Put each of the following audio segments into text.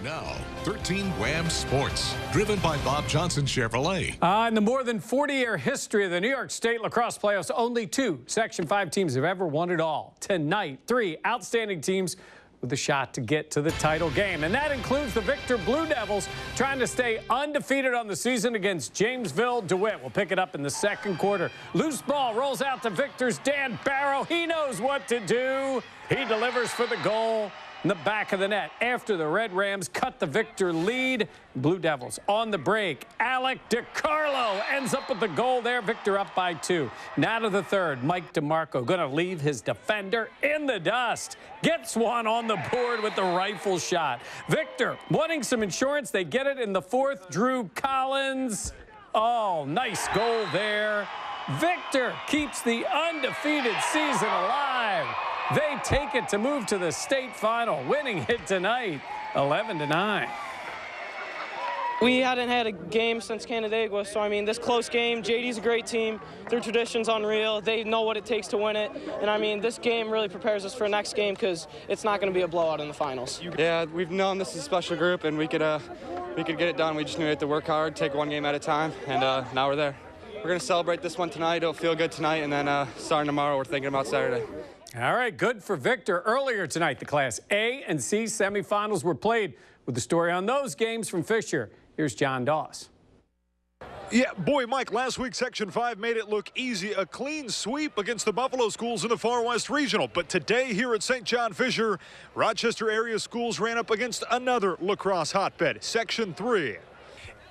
Now, 13 Wham Sports, driven by Bob Johnson Chevrolet. In the more than 40-year history of the New York State lacrosse playoffs, only 2 Section 5 teams have ever won it all. Tonight, 3 outstanding teams with a shot to get to the title game. And that includes the Victor Blue Devils trying to stay undefeated on the season against Jamesville DeWitt. We'll pick it up in the second quarter. Loose ball rolls out to Victor's Dan Barrow. He knows what to do. He delivers for the goal in the back of the net. After the Red Rams cut the Victor lead, Blue Devils on the break. Alec DiCarlo ends up with the goal there. Victor up by 2. Now to the third. Mike DeMarco going to leave his defender in the dust. Gets one on the board with the rifle shot. Victor wanting some insurance. They get it in the fourth. Drew Collins. Oh, nice goal there. Victor keeps the undefeated season alive. They take it to move to the state final, winning it tonight, 11-9. We hadn't had a game since Canandaigua, so, I mean, this close game, JD's a great team. Their tradition's unreal. They know what it takes to win it. And, I mean, this game really prepares us for the next game because it's not going to be a blowout in the finals. Yeah, we've known this is a special group, and we could get it done. We just knew we had to work hard, take one game at a time, and now we're there. We're going to celebrate this one tonight. It'll feel good tonight, and then starting tomorrow, we're thinking about Saturday. All right, good for Victor. Earlier tonight, the Class A and C semifinals were played. With the story on those games from Fisher, here's John Doss. Yeah, boy, Mike, last week Section 5 made it look easy. A clean sweep against the Buffalo schools in the Far West Regional. But today here at St. John Fisher, Rochester area schools ran up against another lacrosse hotbed, Section 3.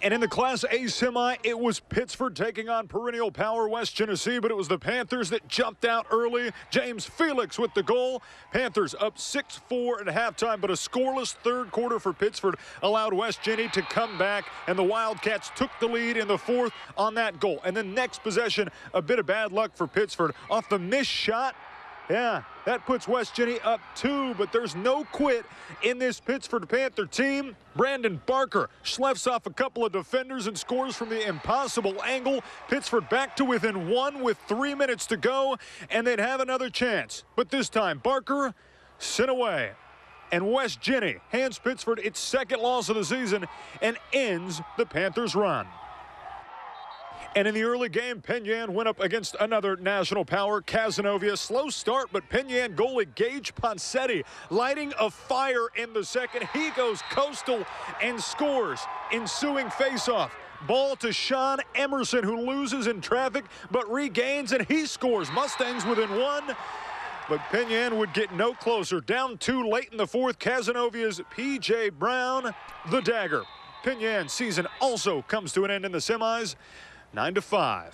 And in the Class A semi, it was Pittsford taking on perennial power West Genesee, but it was the Panthers that jumped out early. James Felix with the goal. Panthers up 6-4 at halftime, but a scoreless third quarter for Pittsford allowed West Genny to come back, and the Wildcats took the lead in the fourth on that goal. And then next possession, a bit of bad luck for Pittsford off the missed shot. Yeah, that puts West Genny up 2, but there's no quit in this Pittsford Panther team. Brandon Barker schleps off a couple of defenders and scores from the impossible angle. Pittsford back to within 1 with 3 minutes to go, and they'd have another chance. But this time, Barker sent away. And West Genny hands Pittsford its second loss of the season and ends the Panthers' run. And in the early game, Penn Yan went up against another national power, Cazenovia. Slow start, but Penn Yan goalie Gage Ponsetti lighting a fire in the second. He goes coastal and scores. Ensuing faceoff. Ball to Sean Emerson, who loses in traffic, but regains, and he scores. Mustangs within 1. But Penn Yan would get no closer. Down 2 late in the fourth. Cazenovia's P.J. Brown, the dagger. Penn Yan's season also comes to an end in the semis. 9-5.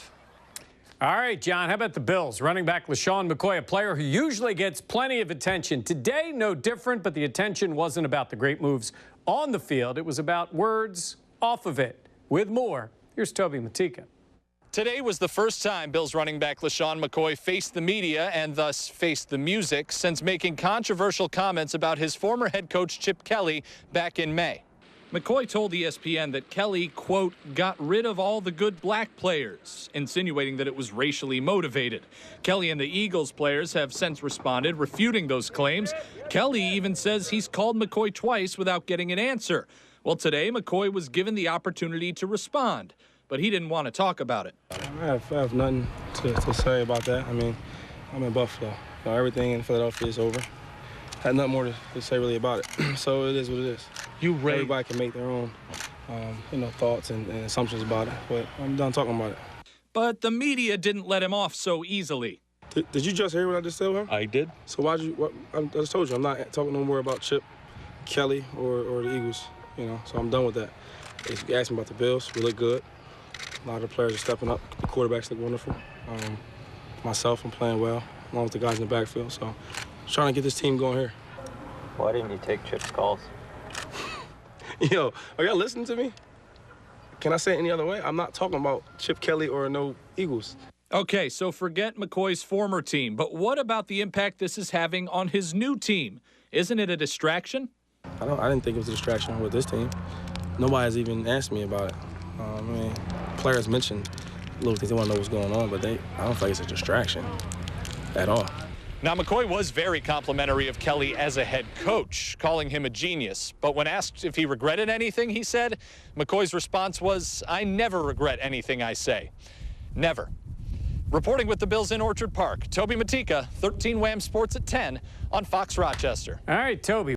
All right, John, how about the Bills? Running back LaShawn McCoy, a player who usually gets plenty of attention. Today, no different, but the attention wasn't about the great moves on the field. It was about words off of it. With more, here's Toby Matika. Today was the first time Bills running back LaShawn McCoy faced the media and thus faced the music since making controversial comments about his former head coach Chip Kelly back in May. McCoy told ESPN that Kelly, quote, got rid of all the good black players, insinuating that it was racially motivated. Kelly and the Eagles players have since responded, refuting those claims. Kelly even says he's called McCoy twice without getting an answer. Well, today, McCoy was given the opportunity to respond, but he didn't want to talk about it. I have nothing to say about that. I mean, I'm in Buffalo. You know, everything in Philadelphia is over. I had nothing more to say really about it. So it is what it is. Everybody can make their own, thoughts and assumptions about it, but I'm done talking about it. But the media didn't let him off so easily. Did you just hear what I just said with him? I did. So I just told you, I'm not talking no more about Chip, Kelly, or the Eagles, so I'm done with that. If you ask me about the Bills, we look good. A lot of the players are stepping up. The quarterbacks look wonderful. Myself, I'm playing well, along with the guys in the backfield, so trying to get this team going here. Why didn't you take Chip's calls? Yo, are y'all listening to me? Can I say it any other way? I'm not talking about Chip Kelly or no Eagles. Okay, so forget McCoy's former team, but what about the impact this is having on his new team? Isn't it a distraction? I didn't think it was a distraction with this team. Nobody has even asked me about it. Players mentioned little things, they want to know what's going on, but I don't think it's a distraction at all. Now, McCoy was very complimentary of Kelly as a head coach, calling him a genius. But when asked if he regretted anything, he said, McCoy's response was, "I never regret anything I say." Never. Reporting with the Bills in Orchard Park, Toby Matika, 13 Wham Sports at 10 on Fox Rochester. All right, Toby.